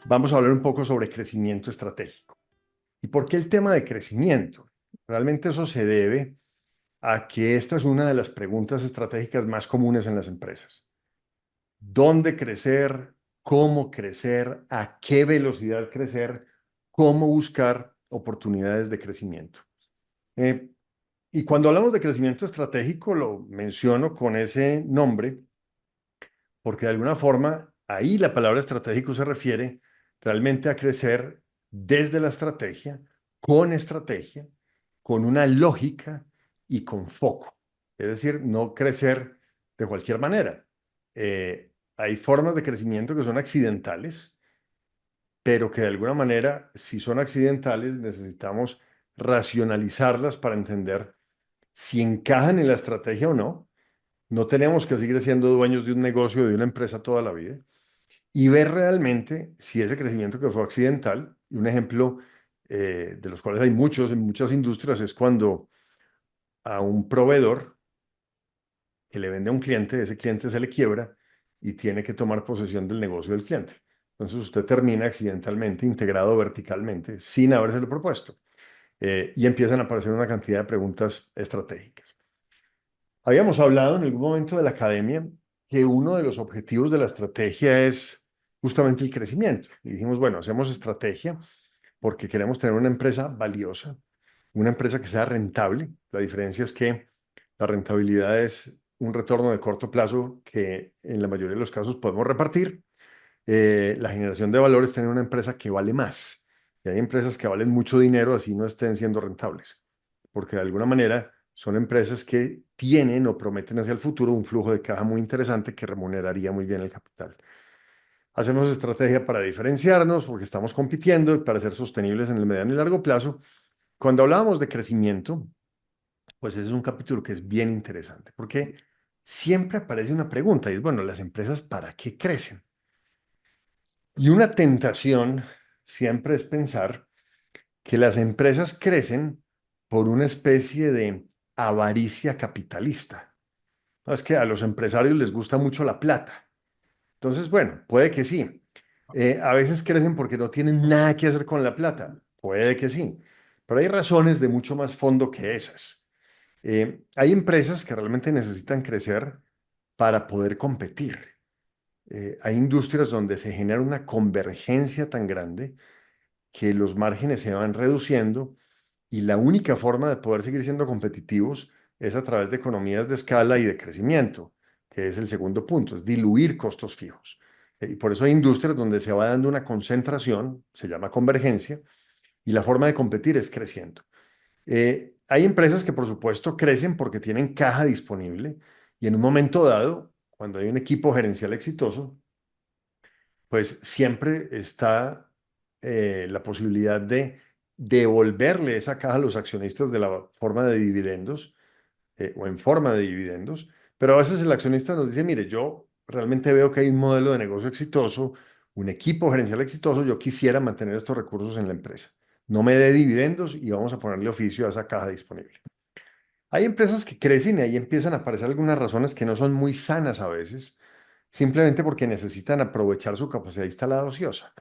vamos a hablar un poco sobre crecimiento estratégico. ¿Y por qué el tema de crecimiento? Realmente eso se debe a que esta es una de las preguntas estratégicas más comunes en las empresas. ¿Dónde crecer? ¿Cómo crecer? ¿A qué velocidad crecer? ¿Cómo buscar oportunidades de crecimiento? Eh, y cuando hablamos de crecimiento estratégico, lo menciono con ese nombre porque de alguna forma ahí la palabra estratégico se refiere realmente a crecer desde la estrategia, con una lógica y con foco. Es decir, no crecer de cualquier manera. Hay formas de crecimiento que son accidentales, pero que de alguna manera, si son accidentales, necesitamos racionalizarlas para entender si encajan en la estrategia o no. No tenemos que seguir siendo dueños de un negocio, de una empresa toda la vida y ver realmente si ese crecimiento que fue accidental, y un ejemplo de los cuales hay muchos en muchas industrias, es cuando a un proveedor que le vende a un cliente, ese cliente se le quiebra y tiene que tomar posesión del negocio del cliente. Entonces usted termina accidentalmente integrado verticalmente sin habérselo propuesto. Y empiezan a aparecer una cantidad de preguntas estratégicas. Habíamos hablado en algún momento de la academia que uno de los objetivos de la estrategia es justamente el crecimiento. Y dijimos, bueno, hacemos estrategia porque queremos tener una empresa valiosa, una empresa que sea rentable. La diferencia es que la rentabilidad es un retorno de corto plazo que en la mayoría de los casos podemos repartir. La generación de valor es tener una empresa que vale más. Y hay empresas que valen mucho dinero así no estén siendo rentables, porque de alguna manera son empresas que tienen o prometen hacia el futuro un flujo de caja muy interesante que remuneraría muy bien el capital. Hacemos estrategia para diferenciarnos porque estamos compitiendo y para ser sostenibles en el mediano y largo plazo. Cuando hablábamos de crecimiento, pues ese es un capítulo que es bien interesante porque siempre aparece una pregunta y es, bueno, las empresas ¿para qué crecen? Y una tentación siempre es pensar que las empresas crecen por una especie de avaricia capitalista. No, es que a los empresarios les gusta mucho la plata. Entonces, bueno, puede que sí. A veces crecen porque no tienen nada que hacer con la plata. Puede que sí. Pero hay razones de mucho más fondo que esas. Hay empresas que realmente necesitan crecer para poder competir. Hay industrias donde se genera una convergencia tan grande que los márgenes se van reduciendo y la única forma de poder seguir siendo competitivos es a través de economías de escala y de crecimiento, que es el segundo punto, es diluir costos fijos. Y por eso hay industrias donde se va dando una concentración, se llama convergencia, y la forma de competir es creciendo. Hay empresas que por supuesto crecen porque tienen caja disponible y en un momento dado, cuando hay un equipo gerencial exitoso, pues siempre está la posibilidad de devolverle esa caja a los accionistas de la forma de dividendos o en forma de dividendos, pero a veces el accionista nos dice, mire, yo realmente veo que hay un modelo de negocio exitoso, un equipo gerencial exitoso, yo quisiera mantener estos recursos en la empresa. No me dé dividendos y vamos a ponerle oficio a esa caja disponible. Hay empresas que crecen y ahí empiezan a aparecer algunas razones que no son muy sanas a veces, simplemente porque necesitan aprovechar su capacidad instalada ociosa.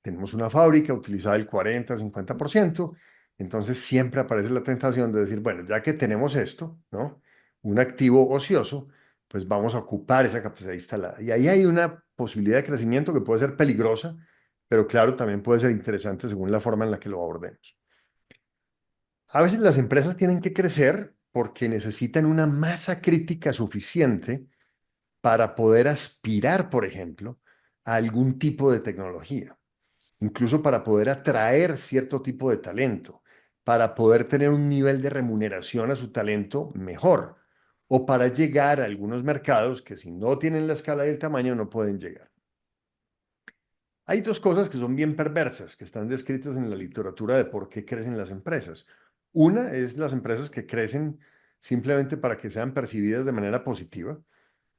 Tenemos una fábrica utilizada el 40, 50%, entonces siempre aparece la tentación de decir, bueno, ya que tenemos esto, ¿no? Un activo ocioso, pues vamos a ocupar esa capacidad instalada. Y ahí hay una posibilidad de crecimiento que puede ser peligrosa, pero claro, también puede ser interesante según la forma en la que lo abordemos. A veces las empresas tienen que crecer porque necesitan una masa crítica suficiente para poder aspirar, por ejemplo, a algún tipo de tecnología, incluso para poder atraer cierto tipo de talento, para poder tener un nivel de remuneración a su talento mejor, o para llegar a algunos mercados que si no tienen la escala y el tamaño no pueden llegar. Hay dos cosas que son bien perversas, que están descritas en la literatura de por qué crecen las empresas. Una es las empresas que crecen simplemente para que sean percibidas de manera positiva.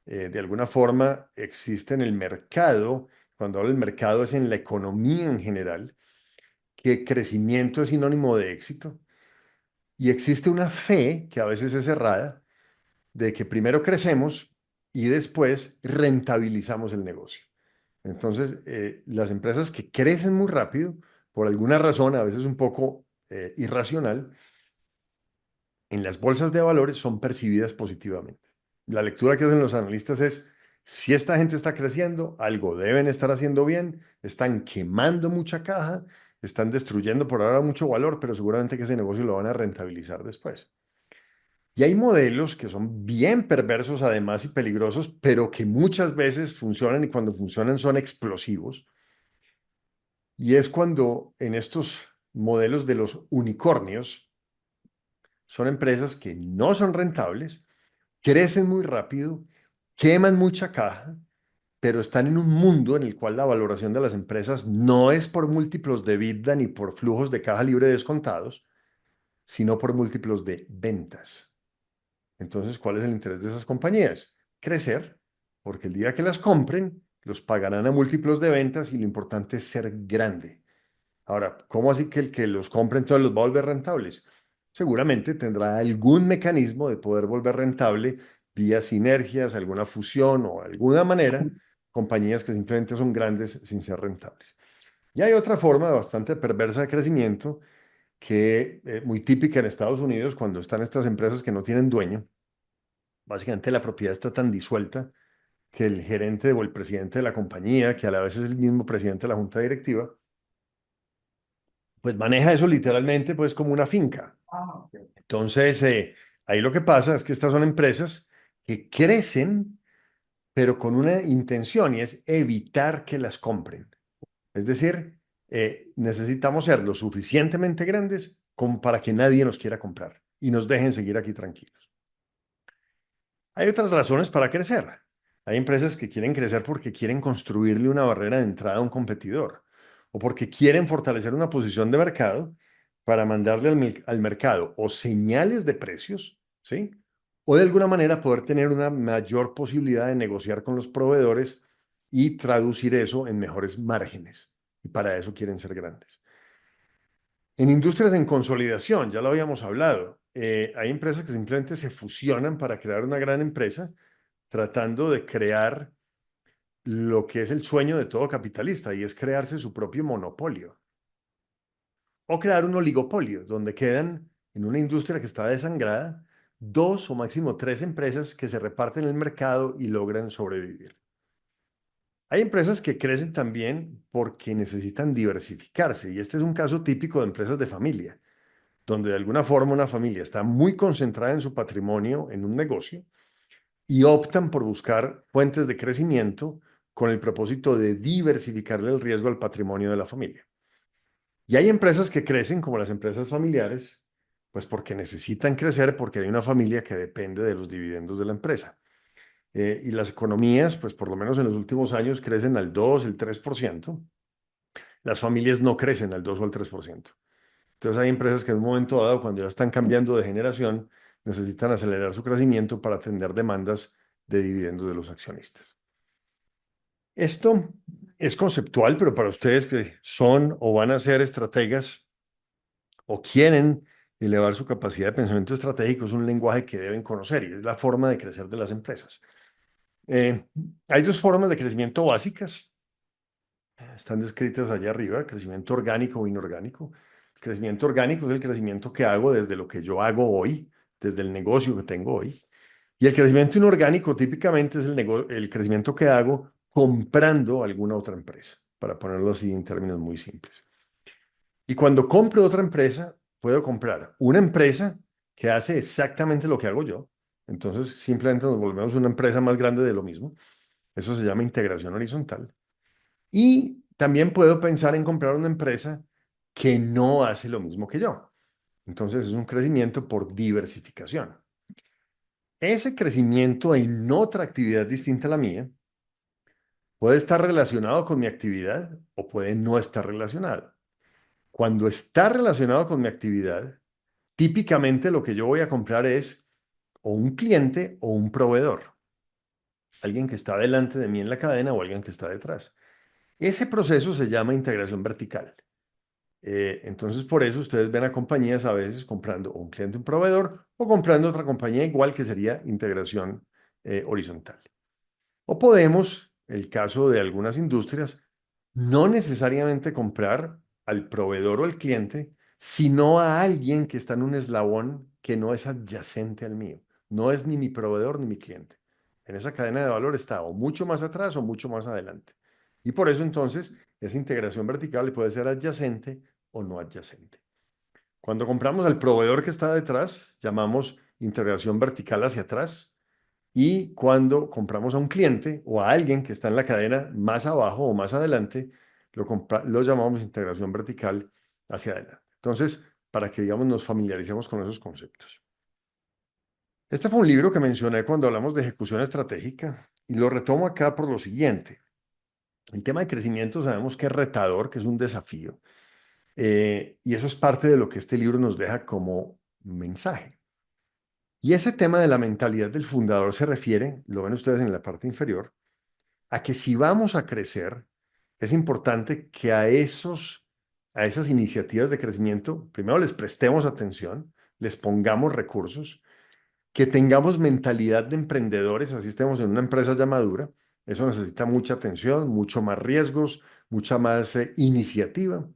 De alguna forma existe en el mercado, cuando hablo del mercado es en la economía en general, que crecimiento es sinónimo de éxito. Y existe una fe, que a veces es errada, de que primero crecemos y después rentabilizamos el negocio. Entonces, las empresas que crecen muy rápido, por alguna razón, a veces un poco irracional, en las bolsas de valores son percibidas positivamente. La lectura que hacen los analistas es, si esta gente está creciendo, algo deben estar haciendo bien, están quemando mucha caja, están destruyendo por ahora mucho valor, pero seguramente que ese negocio lo van a rentabilizar después. Y hay modelos que son bien perversos además y peligrosos, pero que muchas veces funcionan y cuando funcionan son explosivos. Y es cuando en estos modelos de los unicornios son empresas que no son rentables, crecen muy rápido, queman mucha caja, pero están en un mundo en el cual la valoración de las empresas no es por múltiplos de EBITDA ni por flujos de caja libre descontados, sino por múltiplos de ventas. Entonces, ¿cuál es el interés de esas compañías? Crecer, porque el día que las compren, los pagarán a múltiplos de ventas y lo importante es ser grande. Ahora, ¿cómo así que el que los compre entonces los va a volver rentables? Seguramente tendrá algún mecanismo de poder volver rentable vía sinergias, alguna fusión o alguna manera, compañías que simplemente son grandes sin ser rentables. Y hay otra forma bastante perversa de crecimiento que muy típica en Estados Unidos cuando están estas empresas que no tienen dueño. Básicamente la propiedad está tan disuelta que el gerente o el presidente de la compañía, que a la vez es el mismo presidente de la junta directiva, pues maneja eso literalmente pues como una finca. Entonces, ahí lo que pasa es que estas son empresas que crecen, pero con una intención y es evitar que las compren. Es decir, necesitamos ser lo suficientemente grandes como para que nadie nos quiera comprar y nos dejen seguir aquí tranquilos. Hay otras razones para crecer. Hay empresas que quieren crecer porque quieren construirle una barrera de entrada a un competidor o porque quieren fortalecer una posición de mercado para mandarle al mercado o señales de precios, ¿sí? O de alguna manera poder tener una mayor posibilidad de negociar con los proveedores y traducir eso en mejores márgenes. Y para eso quieren ser grandes. En industrias en consolidación, ya lo habíamos hablado, hay empresas que simplemente se fusionan para crear una gran empresa tratando de crear lo que es el sueño de todo capitalista y es crearse su propio monopolio o crear un oligopolio donde quedan en una industria que está desangrada dos o máximo tres empresas que se reparten el mercado y logran sobrevivir. Hay empresas que crecen también porque necesitan diversificarse y este es un caso típico de empresas de familia, donde de alguna forma una familia está muy concentrada en su patrimonio, en un negocio, y optan por buscar fuentes de crecimiento con el propósito de diversificarle el riesgo al patrimonio de la familia. Y hay empresas que crecen, como las empresas familiares, pues porque necesitan crecer, porque hay una familia que depende de los dividendos de la empresa. Y las economías, pues por lo menos en los últimos años, crecen al 2, el 3%. Las familias no crecen al 2 o al 3%. Entonces hay empresas que en un momento dado, cuando ya están cambiando de generación, necesitan acelerar su crecimiento para atender demandas de dividendos de los accionistas. Esto es conceptual, pero para ustedes que son o van a ser estrategas o quieren elevar su capacidad de pensamiento estratégico, es un lenguaje que deben conocer y es la forma de crecer de las empresas. Eh, Hay dos formas de crecimiento básicas, están descritas allá arriba, crecimiento orgánico o inorgánico. El crecimiento orgánico es el crecimiento que hago desde lo que yo hago hoy, desde el negocio que tengo hoy. Y el crecimiento inorgánico típicamente es el crecimiento que hago comprando alguna otra empresa, para ponerlo así en términos muy simples. Y cuando compro otra empresa, puedo comprar una empresa que hace exactamente lo que hago yo. Entonces, simplemente nos volvemos una empresa más grande de lo mismo. Eso se llama integración horizontal. Y también puedo pensar en comprar una empresa que no hace lo mismo que yo. Entonces, es un crecimiento por diversificación. Ese crecimiento en otra actividad distinta a la mía puede estar relacionado con mi actividad o puede no estar relacionado. Cuando está relacionado con mi actividad, típicamente lo que yo voy a comprar es o un cliente o un proveedor, alguien que está delante de mí en la cadena o alguien que está detrás. Ese proceso se llama integración vertical. Entonces, por eso ustedes ven a compañías a veces comprando un cliente, un proveedor, o comprando otra compañía igual que sería integración horizontal. O podemos el caso de algunas industrias, no necesariamente comprar al proveedor o al cliente, sino a alguien que está en un eslabón que no es adyacente al mío. No es ni mi proveedor ni mi cliente. En esa cadena de valor está o mucho más atrás o mucho más adelante. Y por eso entonces esa integración vertical puede ser adyacente o no adyacente. Cuando compramos al proveedor que está detrás, llamamos integración vertical hacia atrás. Y cuando compramos a un cliente o a alguien que está en la cadena más abajo o más adelante, lo llamamos integración vertical hacia adelante. Entonces, para que, digamos, nos familiaricemos con esos conceptos. Este fue un libro que mencioné cuando hablamos de ejecución estratégica y lo retomo acá por lo siguiente. El tema de crecimiento sabemos que es retador, que es un desafío. Y eso es parte de lo que este libro nos deja como mensaje. Y ese tema de la mentalidad del fundador se refiere, lo ven ustedes en la parte inferior, a que si vamos a crecer, es importante que a esas iniciativas de crecimiento, primero les prestemos atención, les pongamos recursos, que tengamos mentalidad de emprendedores, así estemos en una empresa ya madura. Eso necesita mucha atención, mucho más riesgos, mucha más iniciativa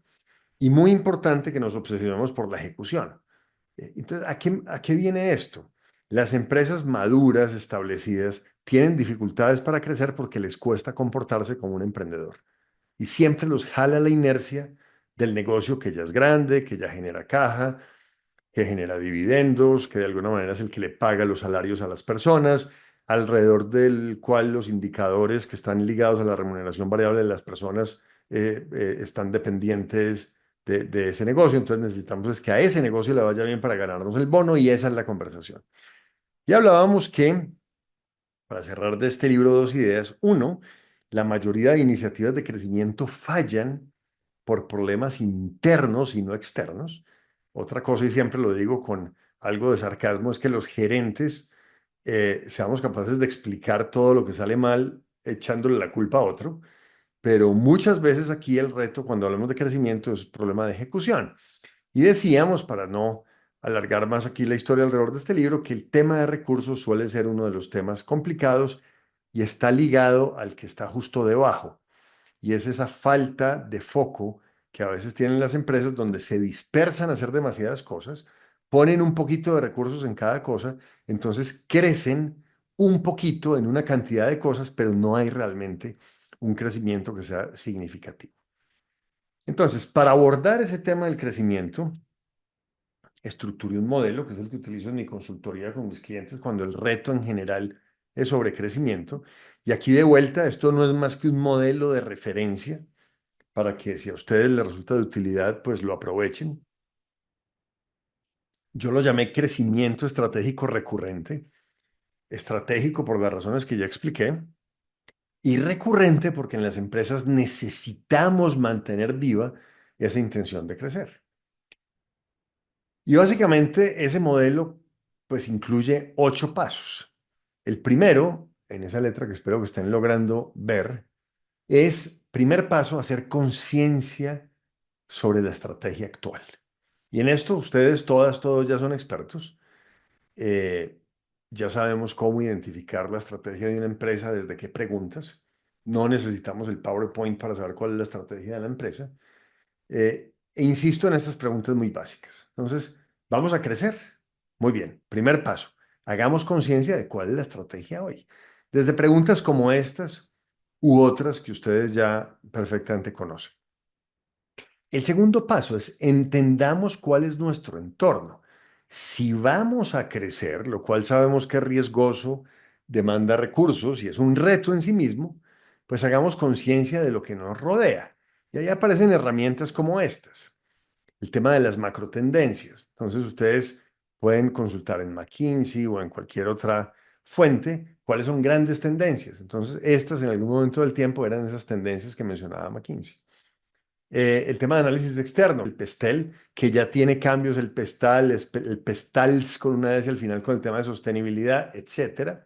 y muy importante que nos obsesionemos por la ejecución. Entonces, a qué viene esto? Las empresas maduras, establecidas, tienen dificultades para crecer porque les cuesta comportarse como un emprendedor. Y siempre los jala la inercia del negocio que ya es grande, que ya genera caja, que genera dividendos, que de alguna manera es el que le paga los salarios a las personas, alrededor del cual los indicadores que están ligados a la remuneración variable de las personas están dependientes de ese negocio. Entonces necesitamos es que a ese negocio le vaya bien para ganarnos el bono y esa es la conversación. Y hablábamos que, para cerrar de este libro, dos ideas. Uno, la mayoría de iniciativas de crecimiento fallan por problemas internos y no externos. Otra cosa, y siempre lo digo con algo de sarcasmo, es que los gerentes seamos capaces de explicar todo lo que sale mal echándole la culpa a otro, pero muchas veces aquí el reto cuando hablamos de crecimiento es problema de ejecución. Y decíamos, para no alargar más aquí la historia alrededor de este libro, que el tema de recursos suele ser uno de los temas complicados y está ligado al que está justo debajo. Y es esa falta de foco que a veces tienen las empresas donde se dispersan a hacer demasiadas cosas, ponen un poquito de recursos en cada cosa, entonces crecen un poquito en una cantidad de cosas, pero no hay realmente un crecimiento que sea significativo. Entonces, para abordar ese tema del crecimiento, estructuré un modelo, que es el que utilizo en mi consultoría con mis clientes cuando el reto en general es sobre crecimiento. Y aquí de vuelta, esto no es más que un modelo de referencia para que si a ustedes les resulta de utilidad, pues lo aprovechen. Yo lo llamé crecimiento estratégico recurrente, estratégico por las razones que ya expliqué, y recurrente porque en las empresas necesitamos mantener viva esa intención de crecer. Y básicamente ese modelo pues incluye 8 pasos. El primero, en esa letra que espero que estén logrando ver, es, primer paso, hacer conciencia sobre la estrategia actual. Y en esto ustedes todas, todos ya son expertos. Eh, ya sabemos cómo identificar la estrategia de una empresa, desde qué preguntas. No necesitamos el PowerPoint para saber cuál es la estrategia de la empresa. E insisto en estas preguntas muy básicas. Entonces, ¿vamos a crecer? Muy bien. Primer paso, hagamos conciencia de cuál es la estrategia hoy. Desde preguntas como estas u otras que ustedes ya perfectamente conocen. El segundo paso es entendamos cuál es nuestro entorno. Si vamos a crecer, lo cual sabemos que es riesgoso, demanda recursos y es un reto en sí mismo, pues hagamos conciencia de lo que nos rodea. Y ahí aparecen herramientas como estas. El tema de las macrotendencias. Entonces ustedes pueden consultar en McKinsey o en cualquier otra fuente cuáles son grandes tendencias. Entonces estas en algún momento del tiempo eran esas tendencias que mencionaba McKinsey. El tema de análisis externo, el PESTEL, que ya tiene cambios, el PESTAL, el PESTALS con una S al final con el tema de sostenibilidad, etcétera,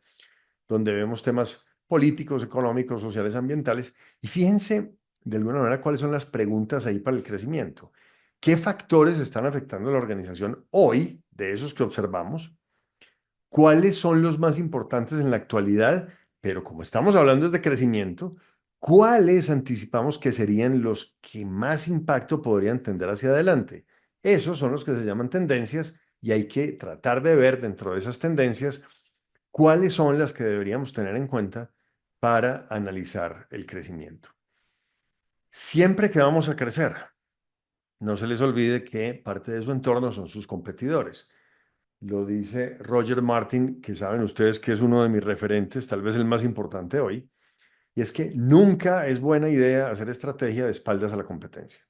donde vemos temas políticos, económicos, sociales, ambientales. Y fíjense de alguna manera cuáles son las preguntas ahí para el crecimiento. ¿Qué factores están afectando a la organización hoy, de esos que observamos? ¿Cuáles son los más importantes en la actualidad Pero como estamos hablando de crecimiento, ¿cuáles anticipamos que serían los que más impacto podrían tener hacia adelante? Esos son los que se llaman tendencias y hay que tratar de ver dentro de esas tendencias cuáles son las que deberíamos tener en cuenta para analizar el crecimiento. Siempre que vamos a crecer, no se les olvide que parte de su entorno son sus competidores. Lo dice Roger Martin, que saben ustedes que es uno de mis referentes, tal vez el más importante hoy, y es que nunca es buena idea hacer estrategia de espaldas a la competencia.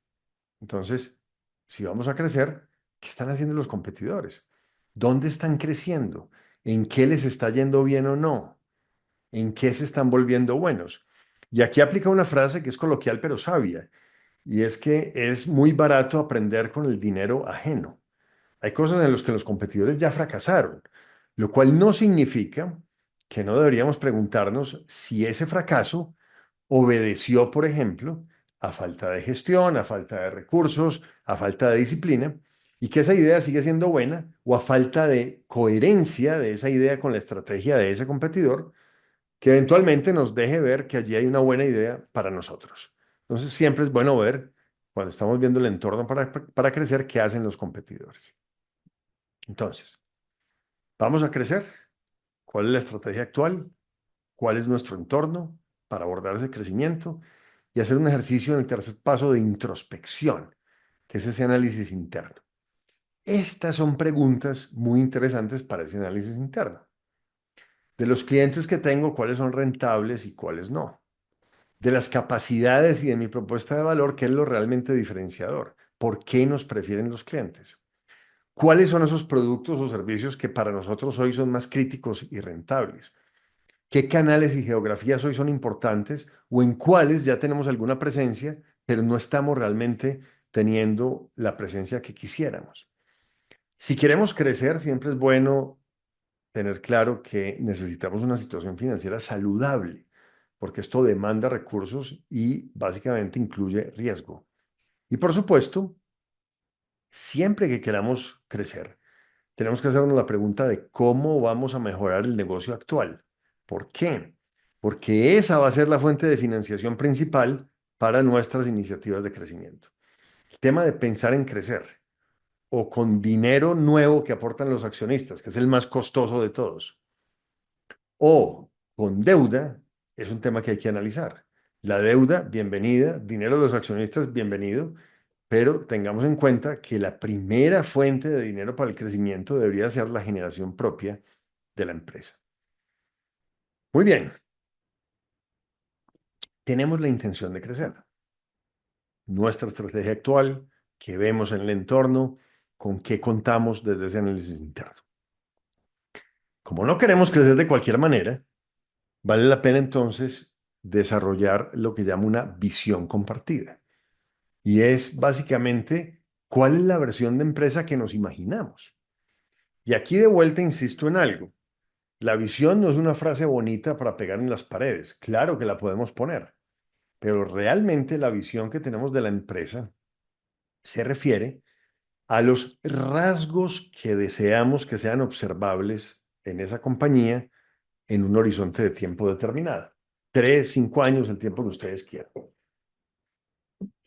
Entonces, si vamos a crecer, ¿qué están haciendo los competidores? ¿Dónde están creciendo? ¿En qué les está yendo bien o no? ¿En qué se están volviendo buenos? Y aquí aplica una frase que es coloquial pero sabia, y es que es muy barato aprender con el dinero ajeno. Hay cosas en las que los competidores ya fracasaron, lo cual no significa que no deberíamos preguntarnos si ese fracaso obedeció, por ejemplo, a falta de gestión, a falta de recursos, a falta de disciplina, y que esa idea sigue siendo buena, o a falta de coherencia de esa idea con la estrategia de ese competidor, que eventualmente nos deje ver que allí hay una buena idea para nosotros. Entonces, siempre es bueno ver, cuando estamos viendo el entorno para crecer, qué hacen los competidores. Entonces, ¿vamos a crecer? ¿Cuál es la estrategia actual? ¿Cuál es nuestro entorno para abordar ese crecimiento? Y hacer un ejercicio en el tercer paso de introspección, que es ese análisis interno. Estas son preguntas muy interesantes para ese análisis interno. De los clientes que tengo, ¿cuáles son rentables y cuáles no? De las capacidades y de mi propuesta de valor, ¿qué es lo realmente diferenciador? ¿Por qué nos prefieren los clientes? ¿Cuáles son esos productos o servicios que para nosotros hoy son más críticos y rentables? ¿Qué canales y geografías hoy son importantes o en cuáles ya tenemos alguna presencia, pero no estamos realmente teniendo la presencia que quisiéramos? Si queremos crecer, siempre es bueno tener claro que necesitamos una situación financiera saludable, porque esto demanda recursos y básicamente incluye riesgo. Y por supuesto, siempre que queramos crecer, tenemos que hacernos la pregunta de cómo vamos a mejorar el negocio actual. ¿Por qué? Porque esa va a ser la fuente de financiación principal para nuestras iniciativas de crecimiento. El tema de pensar en crecer o con dinero nuevo que aportan los accionistas, que es el más costoso de todos, o con deuda, es un tema que hay que analizar. La deuda, bienvenida, dinero de los accionistas, bienvenido, pero tengamos en cuenta que la primera fuente de dinero para el crecimiento debería ser la generación propia de la empresa. Muy bien, tenemos la intención de crecer. Nuestra estrategia actual, que vemos en el entorno, con qué contamos desde ese análisis interno. Como no queremos crecer de cualquier manera, vale la pena entonces desarrollar lo que llamo una visión compartida. Y es básicamente cuál es la versión de empresa que nos imaginamos. Y aquí de vuelta insisto en algo. La visión no es una frase bonita para pegar en las paredes. Claro que la podemos poner, pero realmente la visión que tenemos de la empresa se refiere a los rasgos que deseamos que sean observables en esa compañía en un horizonte de tiempo determinado. 3, 5 años, el tiempo que ustedes quieran.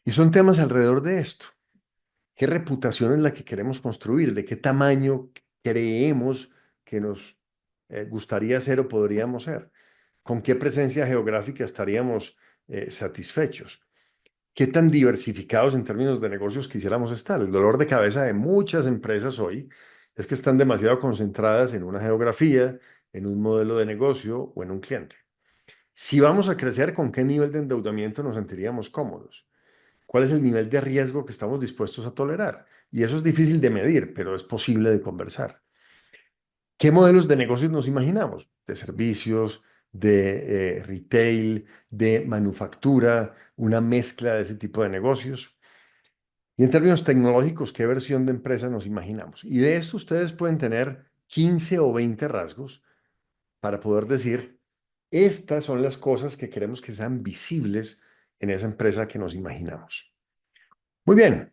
Y son temas alrededor de esto. ¿Qué reputación es la que queremos construir? ¿De qué tamaño creemos que nos gustaría ser o podríamos ser? ¿Con qué presencia geográfica estaríamos satisfechos? ¿Qué tan diversificados en términos de negocios quisiéramos estar? El dolor de cabeza de muchas empresas hoy es que están demasiado concentradas en una geografía, en un modelo de negocio o en un cliente. Si vamos a crecer, ¿con qué nivel de endeudamiento nos sentiríamos cómodos? ¿Cuál es el nivel de riesgo que estamos dispuestos a tolerar? Y eso es difícil de medir, pero es posible de conversar. ¿Qué modelos de negocios nos imaginamos? De servicios, de retail, de manufactura, una mezcla de ese tipo de negocios. Y en términos tecnológicos, ¿qué versión de empresa nos imaginamos? Y de esto ustedes pueden tener 15 o 20 rasgos para poder decir, estas son las cosas que queremos que sean visibles en esa empresa que nos imaginamos. Muy bien,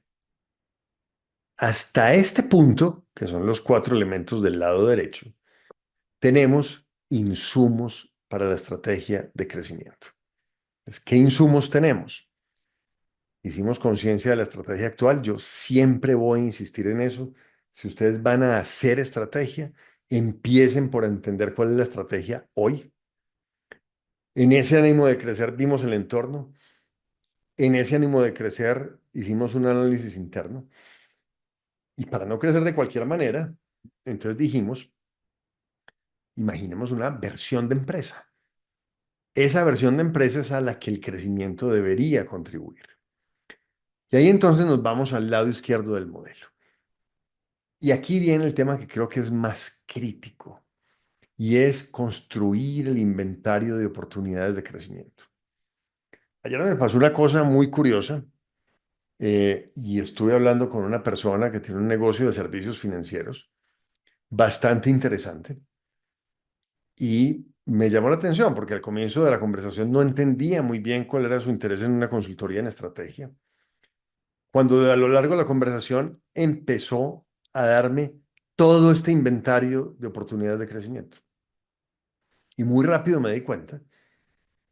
hasta este punto, que son los 4 elementos del lado derecho, tenemos insumos para la estrategia de crecimiento. Entonces, ¿qué insumos tenemos? Hicimos conciencia de la estrategia actual. Yo siempre voy a insistir en eso. Si ustedes van a hacer estrategia, empiecen por entender cuál es la estrategia hoy. En ese ánimo de crecer vimos el entorno. En ese ánimo de crecer hicimos un análisis interno. Y para no crecer de cualquier manera, entonces dijimos, imaginemos una versión de empresa. Esa versión de empresa es a la que el crecimiento debería contribuir. Y ahí entonces nos vamos al lado izquierdo del modelo. Y aquí viene el tema que creo que es más crítico, y es construir el inventario de oportunidades de crecimiento. Ayer me pasó una cosa muy curiosa, y estuve hablando con una persona que tiene un negocio de servicios financieros bastante interesante, y me llamó la atención porque al comienzo de la conversación no entendía muy bien cuál era su interés en una consultoría en estrategia. Cuando a lo largo de la conversación empezó a darme todo este inventario de oportunidades de crecimiento. Y muy rápido me di cuenta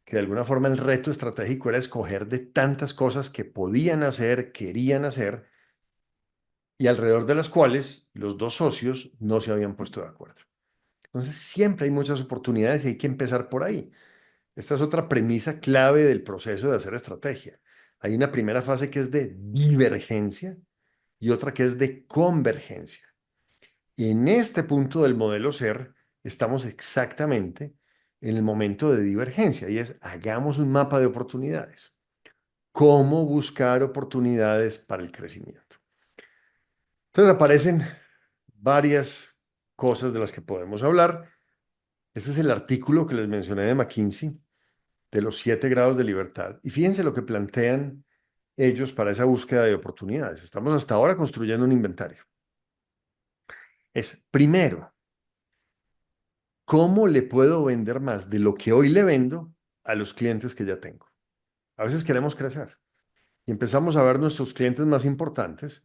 que de alguna forma el reto estratégico era escoger de tantas cosas que podían hacer, querían hacer, y alrededor de las cuales los dos socios no se habían puesto de acuerdo. Entonces siempre hay muchas oportunidades y hay que empezar por ahí. Esta es otra premisa clave del proceso de hacer estrategia. Hay una primera fase que es de divergencia y otra que es de convergencia. Y en este punto del modelo SER estamos exactamente en el momento de divergencia, y es hagamos un mapa de oportunidades. ¿Cómo buscar oportunidades para el crecimiento? Entonces aparecen varias cosas de las que podemos hablar. Este es el artículo que les mencioné de McKinsey, de los 7 grados de libertad. Y fíjense lo que plantean ellos para esa búsqueda de oportunidades. Estamos hasta ahora construyendo un inventario. Es, primero, ¿cómo le puedo vender más de lo que hoy le vendo a los clientes que ya tengo? A veces queremos crecer y empezamos a ver nuestros clientes más importantes,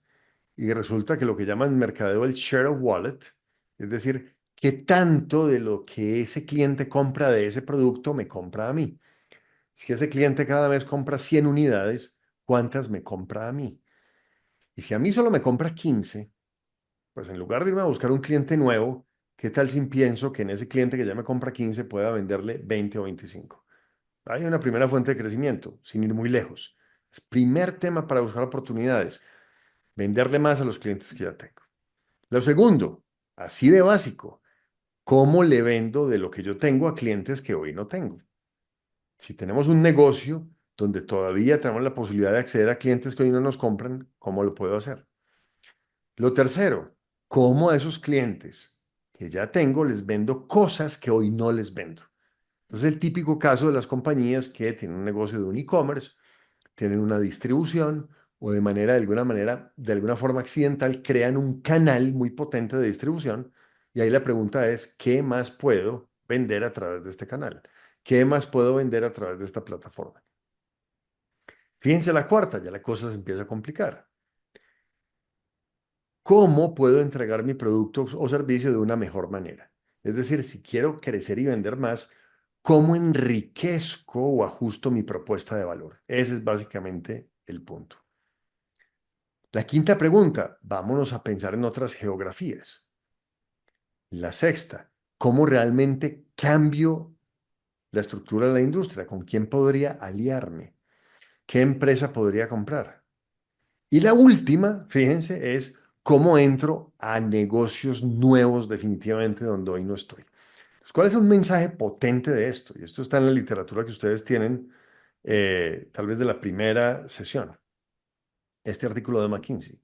y resulta que lo que llaman en mercadeo el share of wallet, es decir, qué tanto de lo que ese cliente compra de ese producto me compra a mí. Si ese cliente cada mes compra 100 unidades, ¿cuántas me compra a mí? Y si a mí solo me compra 15, pues en lugar de irme a buscar un cliente nuevo, ¿qué tal si pienso que en ese cliente que ya me compra 15 pueda venderle 20 o 25? Hay una primera fuente de crecimiento, sin ir muy lejos. Es primer tema para buscar oportunidades, venderle más a los clientes que ya tengo. Lo segundo, así de básico, ¿cómo le vendo de lo que yo tengo a clientes que hoy no tengo? Si tenemos un negocio donde todavía tenemos la posibilidad de acceder a clientes que hoy no nos compran, ¿cómo lo puedo hacer? Lo tercero, ¿cómo a esos clientes que ya tengo les vendo cosas que hoy no les vendo? Entonces, el típico caso de las compañías que tienen un negocio de un e-commerce, tienen una distribución o de alguna manera, de alguna forma accidental, crean un canal muy potente de distribución, y ahí la pregunta es, ¿qué más puedo vender a través de este canal? ¿Qué más puedo vender a través de esta plataforma? Fíjense la cuarta, ya la cosa se empieza a complicar. ¿Cómo puedo entregar mi producto o servicio de una mejor manera? Es decir, si quiero crecer y vender más, ¿cómo enriquezco o ajusto mi propuesta de valor? Ese es básicamente el punto. La quinta pregunta, vámonos a pensar en otras geografías. La sexta, ¿cómo realmente cambio la estructura de la industria? ¿Con quién podría aliarme? ¿Qué empresa podría comprar? Y la última, fíjense, es cómo entro a negocios nuevos definitivamente donde hoy no estoy. Pues, ¿cuál es un mensaje potente de esto? Y esto está en la literatura que ustedes tienen, tal vez de la primera sesión, este artículo de McKinsey.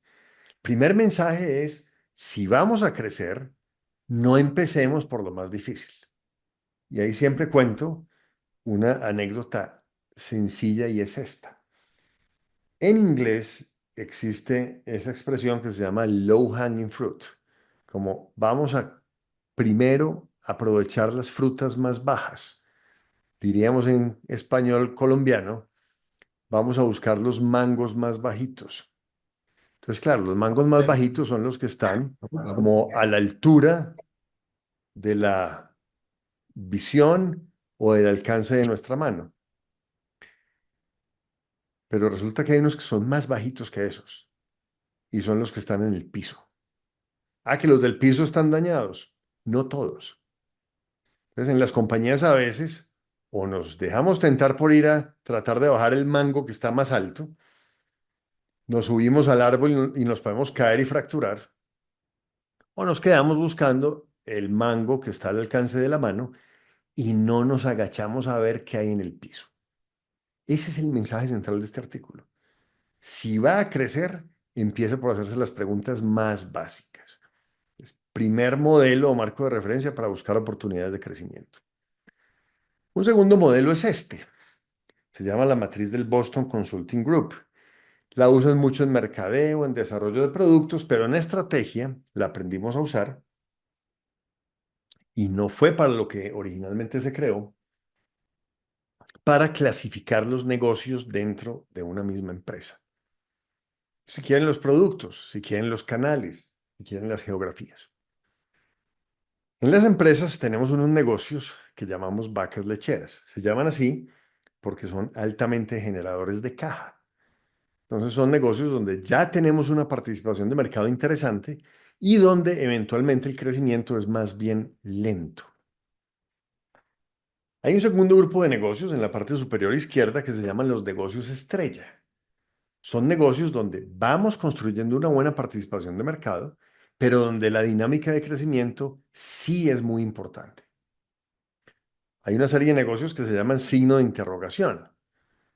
Primer mensaje es, si vamos a crecer, no empecemos por lo más difícil. Y ahí siempre cuento una anécdota sencilla, y es esta. En inglés existe esa expresión que se llama low hanging fruit, como vamos a primero aprovechar las frutas más bajas. Diríamos en español colombiano, vamos a buscar los mangos más bajitos. Entonces, claro, los mangos más bajitos son los que están como a la altura de la visión o del alcance de nuestra mano. Pero resulta que hay unos que son más bajitos que esos y son los que están en el piso. Ah, que los del piso están dañados. No todos. Entonces, en las compañías a veces o nos dejamos tentar por ir a tratar de bajar el mango que está más alto, nos subimos al árbol y nos podemos caer y fracturar, o nos quedamos buscando el mango que está al alcance de la mano y no nos agachamos a ver qué hay en el piso. Ese es el mensaje central de este artículo. Si va a crecer, empieza por hacerse las preguntas más básicas. Primer modelo o marco de referencia para buscar oportunidades de crecimiento. Un segundo modelo es este. Se llama la matriz del Boston Consulting Group. La usan mucho en mercadeo, en desarrollo de productos, pero en estrategia la aprendimos a usar y no fue para lo que originalmente se creó, para clasificar los negocios dentro de una misma empresa. Si quieren los productos, si quieren los canales, si quieren las geografías. En las empresas tenemos unos negocios que llamamos vacas lecheras. Se llaman así porque son altamente generadores de caja. Entonces son negocios donde ya tenemos una participación de mercado interesante y donde eventualmente el crecimiento es más bien lento. Hay un segundo grupo de negocios en la parte superior izquierda que se llaman los negocios estrella. Son negocios donde vamos construyendo una buena participación de mercado, pero donde la dinámica de crecimiento sí es muy importante. Hay una serie de negocios que se llaman signo de interrogación.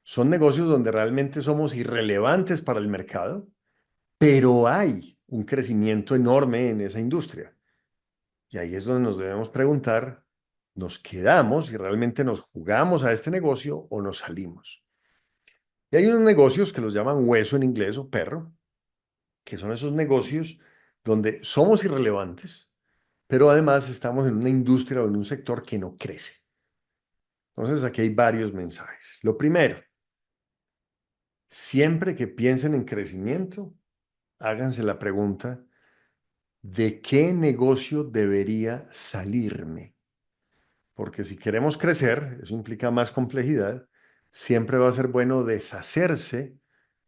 Son negocios donde realmente somos irrelevantes para el mercado, pero hay un crecimiento enorme en esa industria. Y ahí es donde nos debemos preguntar, ¿nos quedamos y realmente nos jugamos a este negocio o nos salimos? Y hay unos negocios que los llaman hueso en inglés o perro, que son esos negocios donde somos irrelevantes, pero además estamos en una industria o en un sector que no crece. Entonces aquí hay varios mensajes. Lo primero, siempre que piensen en crecimiento, háganse la pregunta, ¿de qué negocio debería salirme? Porque si queremos crecer, eso implica más complejidad, siempre va a ser bueno deshacerse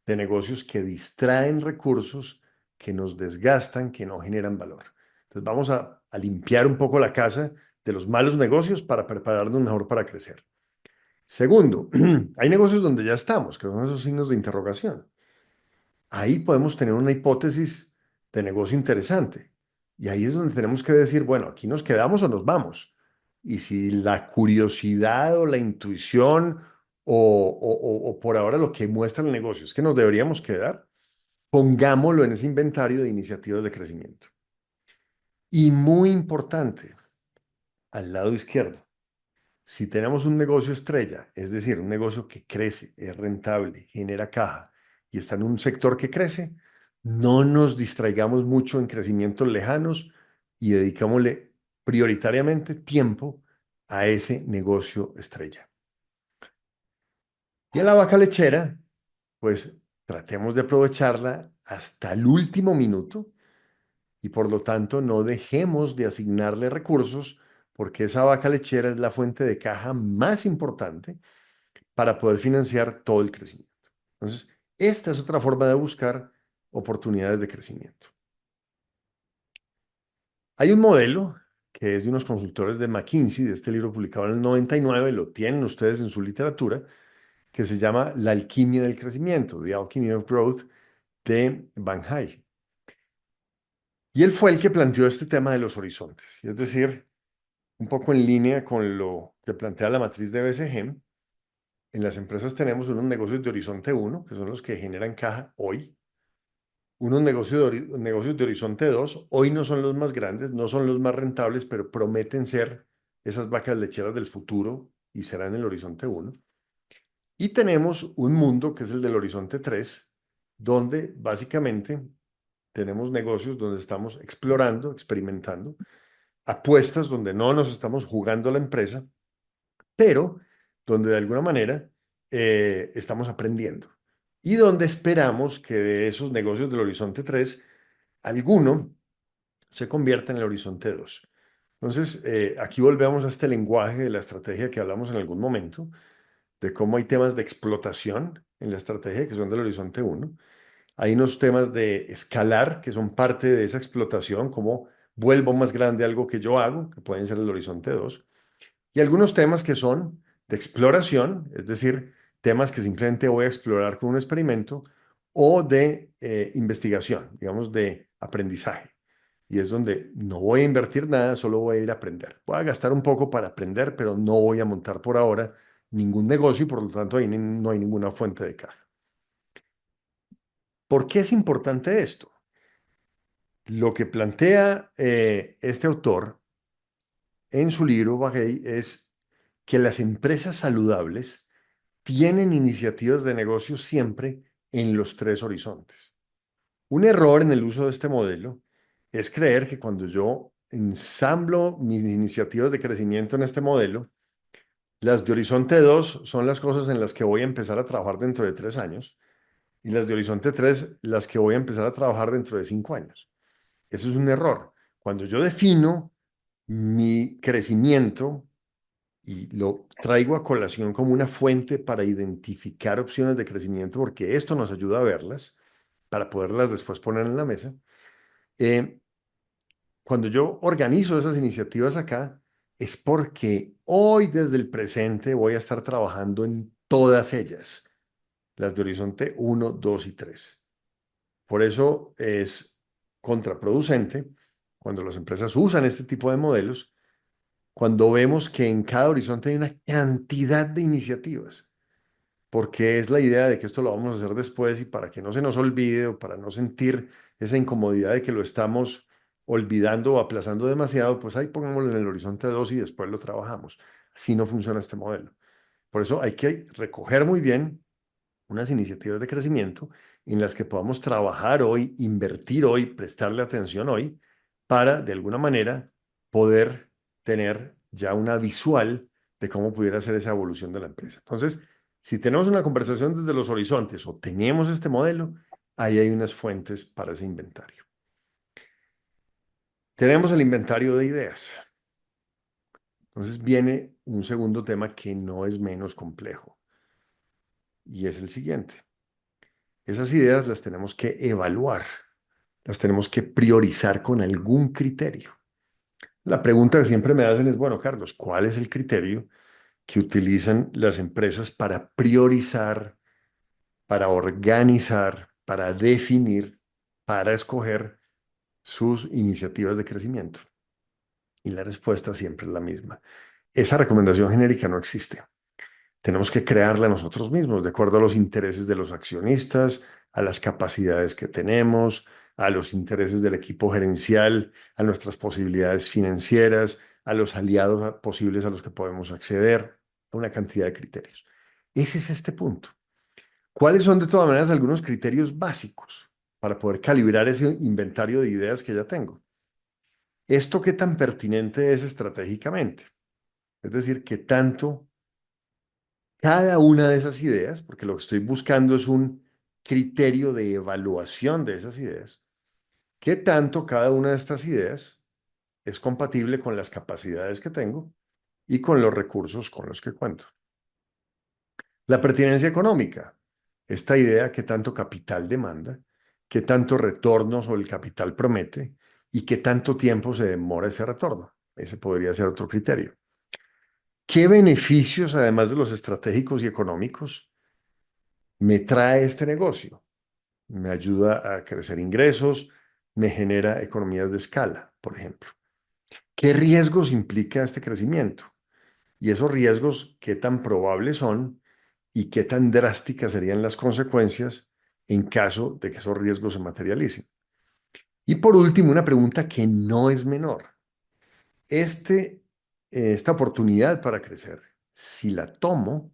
de negocios que distraen recursos, que nos desgastan, que no generan valor. Entonces vamos a limpiar un poco la casa de los malos negocios para prepararnos mejor para crecer. Segundo, hay negocios donde ya estamos, que son esos signos de interrogación. Ahí podemos tener una hipótesis de negocio interesante. Y ahí es donde tenemos que decir, bueno, aquí nos quedamos o nos vamos. Y si la curiosidad o la intuición o por ahora lo que muestra el negocio es que nos deberíamos quedar, pongámoslo en ese inventario de iniciativas de crecimiento. Y muy importante, al lado izquierdo, si tenemos un negocio estrella, es decir, un negocio que crece, es rentable, genera caja y está en un sector que crece, no nos distraigamos mucho en crecimientos lejanos y dedicámosle prioritariamente tiempo a ese negocio estrella. Y a la vaca lechera, pues tratemos de aprovecharla hasta el último minuto y por lo tanto no dejemos de asignarle recursos porque esa vaca lechera es la fuente de caja más importante para poder financiar todo el crecimiento. Entonces, esta es otra forma de buscar oportunidades de crecimiento. Hay un modelo que es de unos consultores de McKinsey, de este libro publicado en el 99, lo tienen ustedes en su literatura, que se llama La alquimia del crecimiento, The Alchemy of Growth, de Van Hay. Y él fue el que planteó este tema de los horizontes, es decir, un poco en línea con lo que plantea la matriz de BCG. En las empresas tenemos unos negocios de horizonte 1, que son los que generan caja hoy, unos negocios de horizonte 2, hoy no son los más grandes, no son los más rentables, pero prometen ser esas vacas lecheras del futuro y serán el horizonte 1. Y tenemos un mundo que es el del horizonte 3, donde básicamente tenemos negocios donde estamos explorando, experimentando, apuestas donde no nos estamos jugando la empresa, pero donde de alguna manera estamos aprendiendo y donde esperamos que de esos negocios del horizonte 3, alguno se convierta en el horizonte 2. Entonces, aquí volvemos a este lenguaje de la estrategia que hablamos en algún momento, de cómo hay temas de explotación en la estrategia que son del horizonte uno. Hay unos temas de escalar que son parte de esa explotación, como vuelvo más grande algo que yo hago, que pueden ser el horizonte 2. Y algunos temas que son de exploración, es decir, temas que simplemente voy a explorar con un experimento, o de investigación, digamos, de aprendizaje. Y es donde no voy a invertir nada, solo voy a ir a aprender. Voy a gastar un poco para aprender, pero no voy a montar por ahora ningún negocio y por lo tanto ahí no hay ninguna fuente de caja. ¿Por qué es importante esto? Lo que plantea este autor en su libro Bajei es que las empresas saludables tienen iniciativas de negocio siempre en los tres horizontes. Un error en el uso de este modelo es creer que cuando yo ensamblo mis iniciativas de crecimiento en este modelo, las de horizonte 2 son las cosas en las que voy a empezar a trabajar dentro de 3 años y las de horizonte 3 las que voy a empezar a trabajar dentro de 5 años. Eso es un error. Cuando yo defino mi crecimiento y lo traigo a colación como una fuente para identificar opciones de crecimiento, porque esto nos ayuda a verlas, para poderlas después poner en la mesa. Eh, Cuando yo organizo esas iniciativas acá, es porque hoy desde el presente voy a estar trabajando en todas ellas, las de horizonte uno, 2 y 3. Por eso es contraproducente cuando las empresas usan este tipo de modelos, cuando vemos que en cada horizonte hay una cantidad de iniciativas, porque es la idea de que esto lo vamos a hacer después y para que no se nos olvide o para no sentir esa incomodidad de que lo estamos olvidando o aplazando demasiado, pues ahí pongámoslo en el horizonte 2 y después lo trabajamos. Así no funciona este modelo. Por eso hay que recoger muy bien unas iniciativas de crecimiento en las que podamos trabajar hoy, invertir hoy, prestarle atención hoy, para de alguna manera poder tener ya una visual de cómo pudiera ser esa evolución de la empresa. Entonces, si tenemos una conversación desde los horizontes o tenemos este modelo, ahí hay unas fuentes para ese inventario. Tenemos el inventario de ideas. Entonces viene un segundo tema que no es menos complejo y es el siguiente. Esas ideas las tenemos que evaluar, las tenemos que priorizar con algún criterio. La pregunta que siempre me hacen es, bueno, Carlos, ¿cuál es el criterio que utilizan las empresas para priorizar, para organizar, para definir, para escoger sus iniciativas de crecimiento? Y la respuesta siempre es la misma. Esa recomendación genérica no existe. Tenemos que crearla nosotros mismos, de acuerdo a los intereses de los accionistas, a las capacidades que tenemos, a los intereses del equipo gerencial, a nuestras posibilidades financieras, a los aliados posibles a los que podemos acceder, a una cantidad de criterios. Ese es este punto. ¿Cuáles son de todas maneras algunos criterios básicos para poder calibrar ese inventario de ideas que ya tengo? ¿Esto qué tan pertinente es estratégicamente? Es decir, ¿qué tanto cada una de esas ideas, porque lo que estoy buscando es un criterio de evaluación de esas ideas, qué tanto cada una de estas ideas es compatible con las capacidades que tengo y con los recursos con los que cuento? La pertinencia económica, esta idea, qué tanto capital demanda, qué tanto retorno sobre el capital promete y qué tanto tiempo se demora ese retorno. Ese podría ser otro criterio. ¿Qué beneficios, además de los estratégicos y económicos, me trae este negocio? Me ayuda a crecer ingresos, me genera economías de escala, por ejemplo. ¿Qué riesgos implica este crecimiento? Y esos riesgos, ¿qué tan probables son y qué tan drásticas serían las consecuencias en caso de que esos riesgos se materialicen? Y por último, una pregunta que no es menor. Este, esta oportunidad para crecer, si la tomo,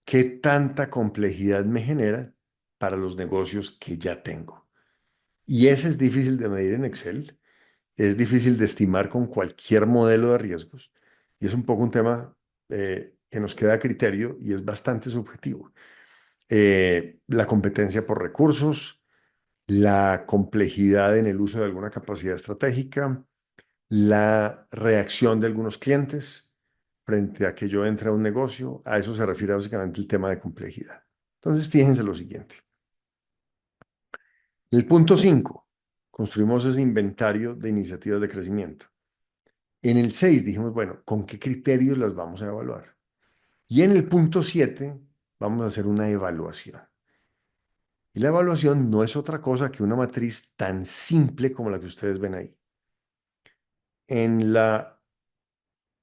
¿qué tanta complejidad me genera para los negocios que ya tengo? Y ese es difícil de medir en Excel, es difícil de estimar con cualquier modelo de riesgos y es un poco un tema que nos queda a criterio y es bastante subjetivo. La competencia por recursos, la complejidad en el uso de alguna capacidad estratégica, la reacción de algunos clientes frente a que yo entre a un negocio. A eso se refiere básicamente el tema de complejidad. Entonces, fíjense lo siguiente. El punto 5, construimos ese inventario de iniciativas de crecimiento. En el 6 dijimos, bueno, ¿con qué criterios las vamos a evaluar? Y en el punto 7 vamos a hacer una evaluación. Y la evaluación no es otra cosa que una matriz tan simple como la que ustedes ven ahí. En la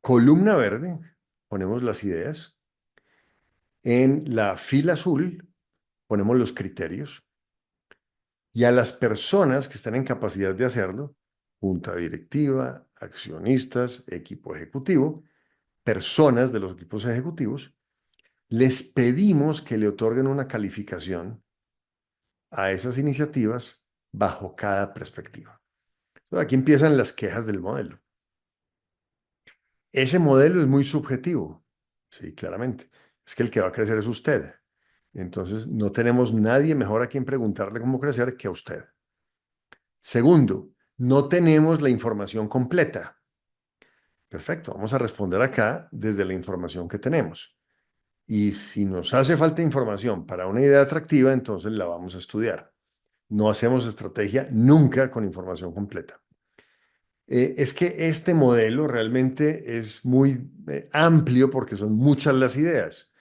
columna verde ponemos las ideas. En la fila azul ponemos los criterios. Y a las personas que están en capacidad de hacerlo, junta directiva, accionistas, equipo ejecutivo, personas de los equipos ejecutivos, les pedimos que le otorguen una calificación a esas iniciativas bajo cada perspectiva. Entonces, aquí empiezan las quejas del modelo. Ese modelo es muy subjetivo, sí, claramente. Es que el que va a crecer es usted. Entonces, no tenemos nadie mejor a quien preguntarle cómo crecer que a usted. Segundo, no tenemos la información completa. Perfecto, vamos a responder acá desde la información que tenemos. Y si nos hace falta información para una idea atractiva, entonces la vamos a estudiar. No hacemos estrategia nunca con información completa. Es que este modelo realmente es muy amplio porque son muchas las ideas.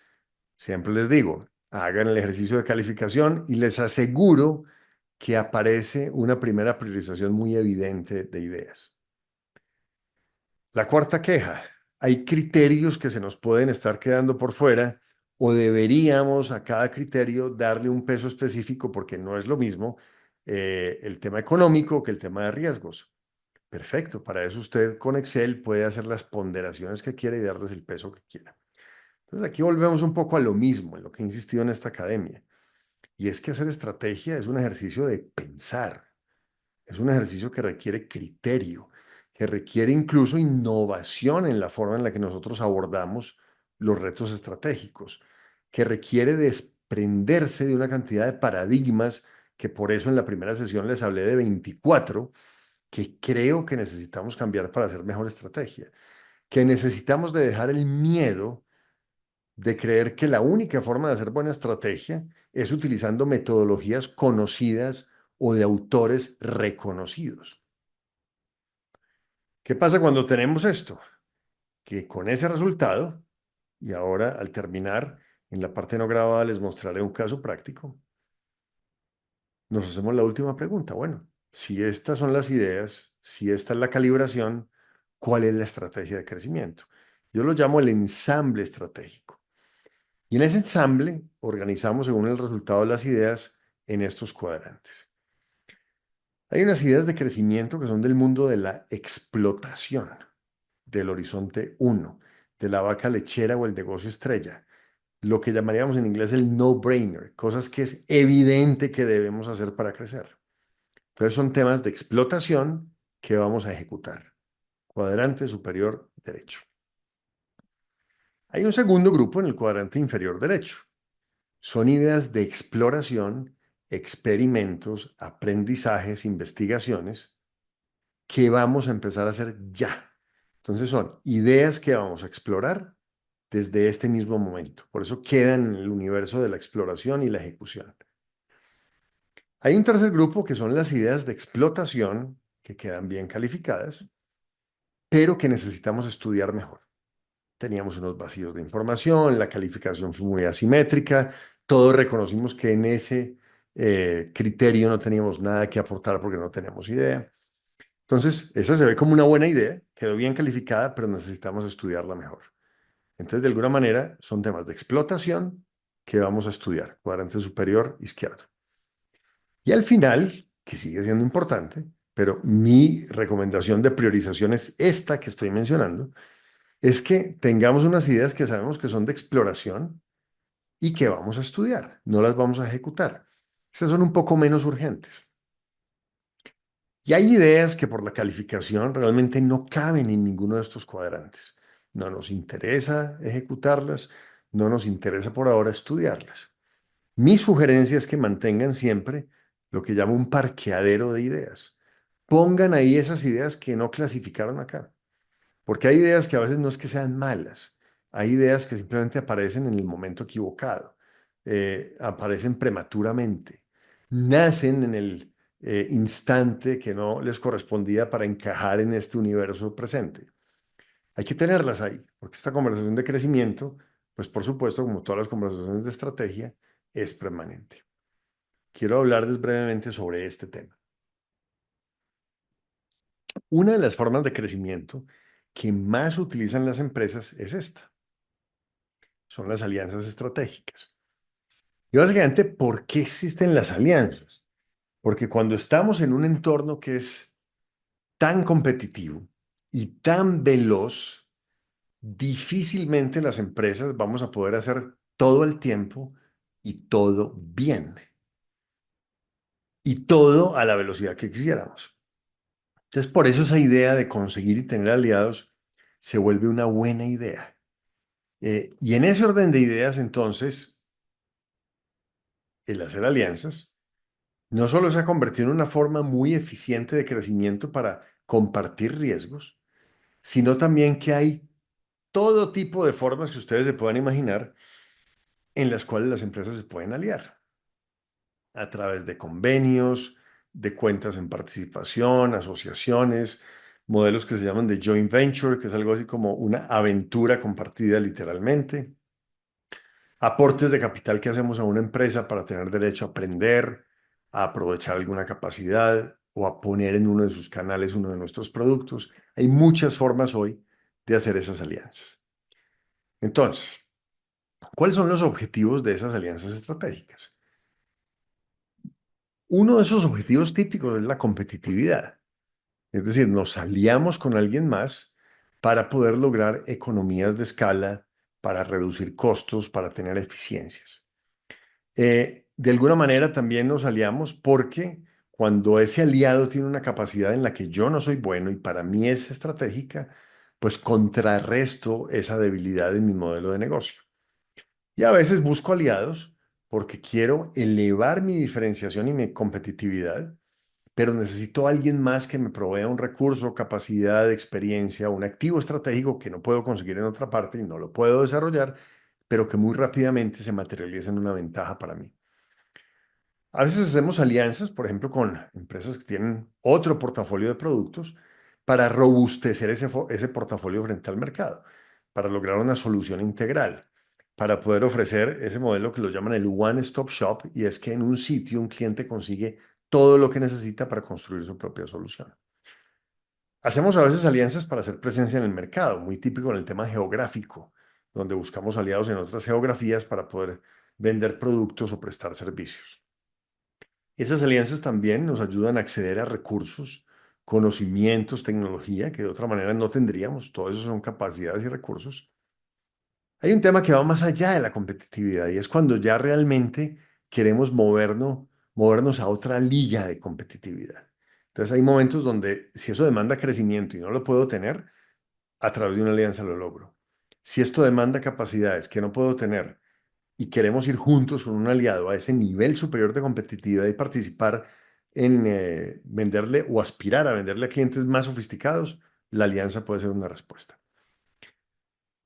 Siempre les digo, hagan el ejercicio de calificación y les aseguro que aparece una primera priorización muy evidente de ideas. La cuarta queja, hay criterios que se nos pueden estar quedando por fuera o deberíamos a cada criterio darle un peso específico porque no es lo mismo el tema económico que el tema de riesgos. Perfecto, para eso usted con Excel puede hacer las ponderaciones que quiera y darles el peso que quiera. Entonces aquí volvemos un poco a lo mismo, en lo que he insistido en esta academia, y es que hacer estrategia es un ejercicio de pensar. Es un ejercicio que requiere criterio, que requiere incluso innovación en la forma en la que nosotros abordamos los retos estratégicos, que requiere desprenderse de una cantidad de paradigmas que por eso en la primera sesión les hablé de 24, que creo que necesitamos cambiar para hacer mejor estrategia, que necesitamos de dejar el miedo de creer que la única forma de hacer buena estrategia es utilizando metodologías conocidas o de autores reconocidos. ¿Qué pasa cuando tenemos esto? Que con ese resultado, y ahora al terminar, en la parte no grabada les mostraré un caso práctico, nos hacemos la última pregunta. Bueno, si estas son las ideas, si esta es la calibración, ¿cuál es la estrategia de crecimiento? Yo lo llamo el ensamble estratégico. Y en ese ensamble organizamos según el resultado de las ideas en estos cuadrantes. Hay unas ideas de crecimiento que son del mundo de la explotación, del horizonte 1, de la vaca lechera o el negocio estrella, lo que llamaríamos en inglés el no-brainer, cosas que es evidente que debemos hacer para crecer. Entonces son temas de explotación que vamos a ejecutar. Cuadrante superior derecho. Hay un segundo grupo en el cuadrante inferior derecho. Son ideas de exploración, experimentos, aprendizajes, investigaciones que vamos a empezar a hacer ya. Entonces son ideas que vamos a explorar desde este mismo momento. Por eso quedan en el universo de la exploración y la ejecución. Hay un tercer grupo que son las ideas de explotación que quedan bien calificadas, pero que necesitamos estudiar mejor. Teníamos unos vacíos de información, la calificación fue muy asimétrica, todos reconocimos que en ese criterio no teníamos nada que aportar porque no tenemos idea. Entonces, esa se ve como una buena idea, quedó bien calificada, pero necesitamos estudiarla mejor. Entonces, de alguna manera, son temas de explotación que vamos a estudiar, cuadrante superior izquierdo. Y al final, que sigue siendo importante, pero mi recomendación de priorización es esta que estoy mencionando, es que tengamos unas ideas que sabemos que son de exploración y que vamos a estudiar, no las vamos a ejecutar. Estas son un poco menos urgentes. Y hay ideas que por la calificación realmente no caben en ninguno de estos cuadrantes. No nos interesa ejecutarlas, no nos interesa por ahora estudiarlas. Mi sugerencia es que mantengan siempre lo que llamo un parqueadero de ideas. pongan ahí esas ideas que no clasificaron acá. Porque hay ideas que a veces no es que sean malas, hay ideas que simplemente aparecen en el momento equivocado, aparecen prematuramente, nacen en el instante que no les correspondía para encajar en este universo presente. Hay que tenerlas ahí, porque esta conversación de crecimiento, pues por supuesto, como todas las conversaciones de estrategia, es permanente. Quiero hablarles brevemente sobre este tema. Una de las formas de crecimiento que más utilizan las empresas es esta, son las alianzas estratégicas. Y básicamente, ¿por qué existen las alianzas? Porque cuando estamos en un entorno que es tan competitivo y tan veloz, difícilmente las empresas vamos a poder hacer todo el tiempo y todo bien. Y todo a la velocidad que quisiéramos. Entonces, por eso esa idea de conseguir y tener aliados se vuelve una buena idea. Y en ese orden de ideas, entonces, el hacer alianzas no solo se ha convertido en una forma muy eficiente de crecimiento para compartir riesgos, sino también que hay todo tipo de formas que ustedes se puedan imaginar en las cuales las empresas se pueden aliar, a través de convenios, de cuentas en participación, asociaciones, modelos que se llaman de joint venture, que es algo así como una aventura compartida literalmente, aportes de capital que hacemos a una empresa para tener derecho a aprender, a aprovechar alguna capacidad o a poner en uno de sus canales uno de nuestros productos. Hay muchas formas hoy de hacer esas alianzas. Entonces, ¿cuáles son los objetivos de esas alianzas estratégicas? Uno de esos objetivos típicos es la competitividad. Es decir, nos aliamos con alguien más para poder lograr economías de escala, para reducir costos, para tener eficiencias. De alguna manera también nos aliamos porque cuando ese aliado tiene una capacidad en la que yo no soy bueno y para mí es estratégica, pues contrarresto esa debilidad en mi modelo de negocio. Y a veces busco aliados porque quiero elevar mi diferenciación y mi competitividad, pero necesito a alguien más que me provea un recurso, capacidad, experiencia, un activo estratégico que no puedo conseguir en otra parte y no lo puedo desarrollar, pero que muy rápidamente se materializa en una ventaja para mí. A veces hacemos alianzas, por ejemplo, con empresas que tienen otro portafolio de productos para robustecer ese portafolio frente al mercado, para lograr una solución integral, para poder ofrecer ese modelo que lo llaman el one-stop shop, y es que en un sitio un cliente consigue todo lo que necesita para construir su propia solución. Hacemos a veces alianzas para hacer presencia en el mercado, muy típico en el tema geográfico, donde buscamos aliados en otras geografías para poder vender productos o prestar servicios. Esas alianzas también nos ayudan a acceder a recursos, conocimientos, tecnología que de otra manera no tendríamos. Todo eso son capacidades y recursos. Hay un tema que va más allá de la competitividad y es cuando ya realmente queremos movernos a otra liga de competitividad. Entonces hay momentos donde si eso demanda crecimiento y no lo puedo tener, a través de una alianza lo logro. Si esto demanda capacidades que no puedo tener y queremos ir juntos con un aliado a ese nivel superior de competitividad y participar en venderle o aspirar a venderle a clientes más sofisticados, la alianza puede ser una respuesta.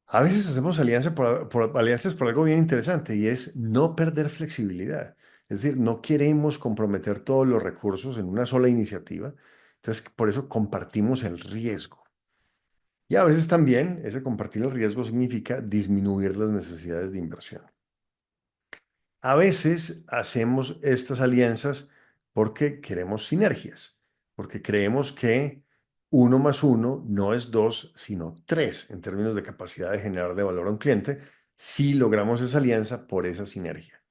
A veces hacemos alianzas por algo bien interesante y es no perder flexibilidad. Es decir, no queremos comprometer todos los recursos en una sola iniciativa. Entonces, por eso compartimos el riesgo. Y a veces también ese compartir el riesgo significa disminuir las necesidades de inversión. A veces hacemos estas alianzas porque queremos sinergias, porque creemos que uno más uno no es dos, sino tres en términos de capacidad de generarle valor a un cliente, si logramos esa alianza por esa sinergia.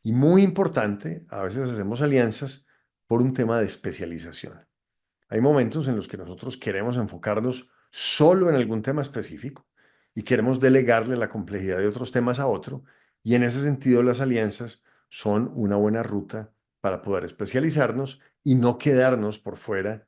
Y muy importante, a veces hacemos alianzas por un tema de especialización. Hay momentos en los que nosotros queremos enfocarnos solo en algún tema específico y queremos delegarle la complejidad de otros temas a otro, y en ese sentido las alianzas son una buena ruta para poder especializarnos y no quedarnos por fuera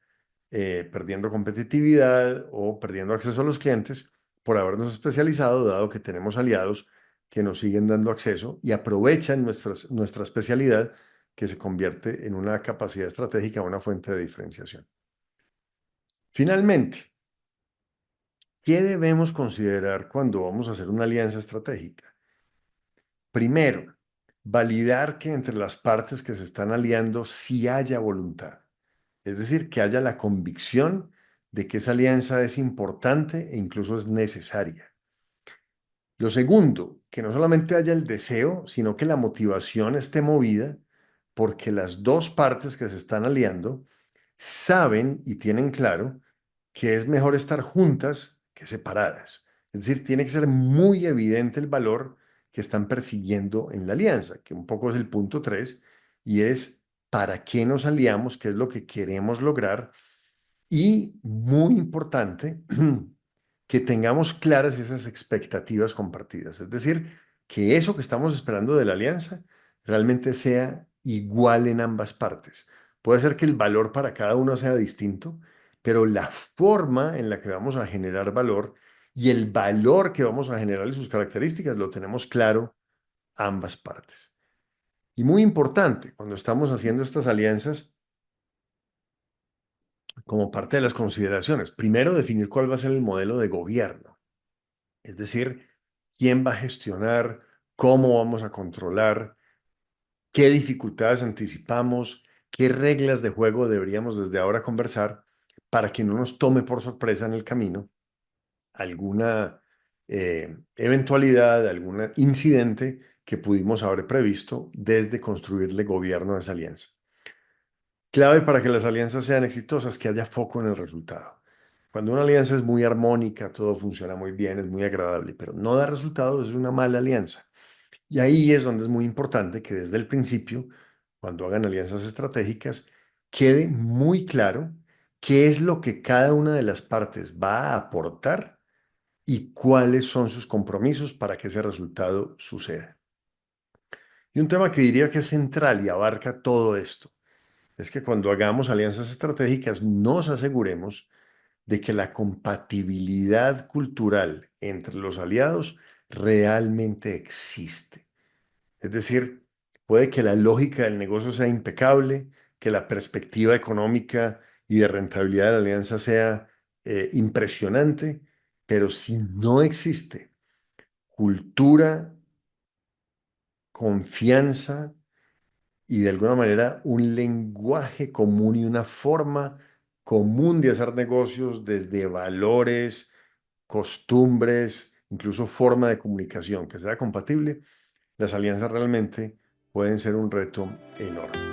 perdiendo competitividad o perdiendo acceso a los clientes por habernos especializado, dado que tenemos aliados que nos siguen dando acceso y aprovechan nuestra especialidad que se convierte en una capacidad estratégica, una fuente de diferenciación. Finalmente, ¿qué debemos considerar cuando vamos a hacer una alianza estratégica? Primero, validar que entre las partes que se están aliando sí haya voluntad. Es decir, que haya la convicción de que esa alianza es importante e incluso es necesaria. Lo segundo, que no solamente haya el deseo, sino que la motivación esté movida porque las dos partes que se están aliando saben y tienen claro que es mejor estar juntas que separadas. Es decir, tiene que ser muy evidente el valor que están persiguiendo en la alianza, que un poco es el punto 3, y es para qué nos aliamos, qué es lo que queremos lograr, y muy importante, que tengamos claras esas expectativas compartidas. Es decir, que eso que estamos esperando de la alianza realmente sea igual en ambas partes. Puede ser que el valor para cada uno sea distinto, pero la forma en la que vamos a generar valor y el valor que vamos a generar y sus características lo tenemos claro ambas partes. Y muy importante, cuando estamos haciendo estas alianzas, como parte de las consideraciones, primero definir cuál va a ser el modelo de gobierno, es decir, quién va a gestionar, cómo vamos a controlar, qué dificultades anticipamos, qué reglas de juego deberíamos desde ahora conversar para que no nos tome por sorpresa en el camino alguna eventualidad, algún incidente que pudimos haber previsto desde construirle gobierno a esa alianza. Clave para que las alianzas sean exitosas, que haya foco en el resultado. Cuando una alianza es muy armónica, todo funciona muy bien, es muy agradable, pero no da resultados, es una mala alianza. Y ahí es donde es muy importante que desde el principio, cuando hagan alianzas estratégicas, quede muy claro qué es lo que cada una de las partes va a aportar y cuáles son sus compromisos para que ese resultado suceda. Y un tema que diría que es central y abarca todo esto es que cuando hagamos alianzas estratégicas nos aseguremos de que la compatibilidad cultural entre los aliados realmente existe. Es decir, puede que la lógica del negocio sea impecable, que la perspectiva económica y de rentabilidad de la alianza sea impresionante, pero si no existe cultura, confianza y de alguna manera un lenguaje común y una forma común de hacer negocios desde valores, costumbres, incluso forma de comunicación que sea compatible, las alianzas realmente pueden ser un reto enorme.